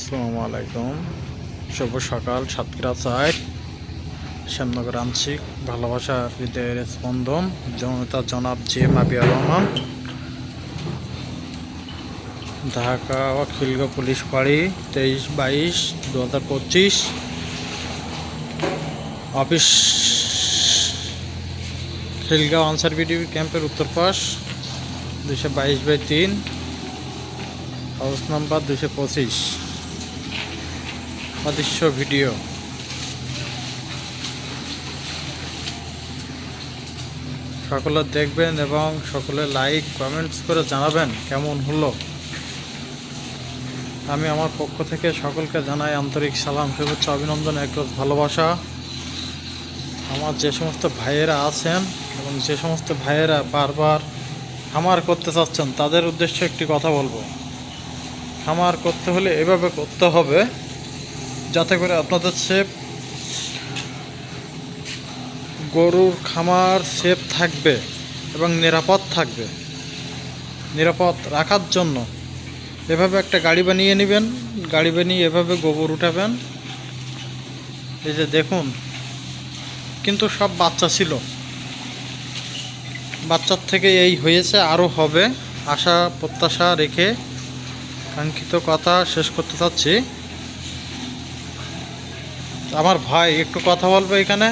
আসসালামু আলাইকুম। শুভ সকাল। সাতক্ষীরা চাই শ্যামনগর আংশিক ভালোবাসার হৃদয়ের স্পন্দন জনতা জনাব জে মাবিয়া রহমান, ঢাকা ও খিলগাঁও পুলিশ ফাঁড়ি 23-22-2025। অফিস খিলগাঁও আনসার বিডিবি ক্যাম্পের উত্তর পাশ 222/3, হাউস নাম্বার 225। অদৃশ্য ভিডিও সকলে দেখবেন এবং সকলে লাইক কমেন্টস করে জানাবেন কেমন হলো। আমি আমার পক্ষ থেকে সকলকে জানাই আন্তরিক সালাম, শুভেচ্ছা, অভিনন্দন, একরোজ ভালোবাসা। আমার যে সমস্ত ভাইয়েরা আছেন এবং যে সমস্ত ভাইয়েরা বারবার খামার করতে চাচ্ছেন তাদের উদ্দেশ্যে একটি কথা বলবো। খামার করতে হলে এভাবে করতে হবে যাতে করে আপনাদের সেফ গরুর খামার সেফ থাকবে এবং নিরাপদ থাকবে। নিরাপদ রাখার জন্য এভাবে একটা গাড়ি বানিয়ে নেবেন, গাড়ি বানিয়ে এভাবে গোবর উঠাবেন। এই যে দেখুন, কিন্তু সব বাচ্চা ছিল, বাচ্চার থেকে এই হয়েছে, আরও হবে আশা প্রত্যাশা রেখে কাঙ্ক্ষিত কথা শেষ করতে চাচ্ছি। আমার ভাই একটু কথা বলবে এখানে,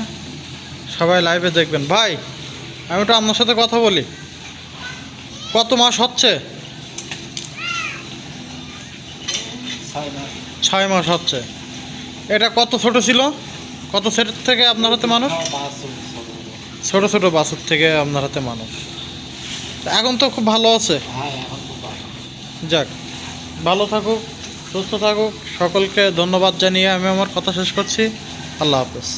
সবাই লাইভে দেখবেন। ভাই, আমি একটু আপনার সাথে কথা বলি। কত মাস হচ্ছে? 6 মাস হচ্ছে। এটা কত ছোট ছিল? কত ছোট থেকে আপনার হাতে মানুষ? ছোট ছোট বাছুর থেকে আপনার হাতে মানুষ। এখন তো খুব ভালো আছে। যাক, ভালো থাকুক, সুস্থ থাকুক। সকলকে ধন্যবাদ জানিয়ে আমি আমার কথা শেষ করছি। আল্লাহ হাফেজ।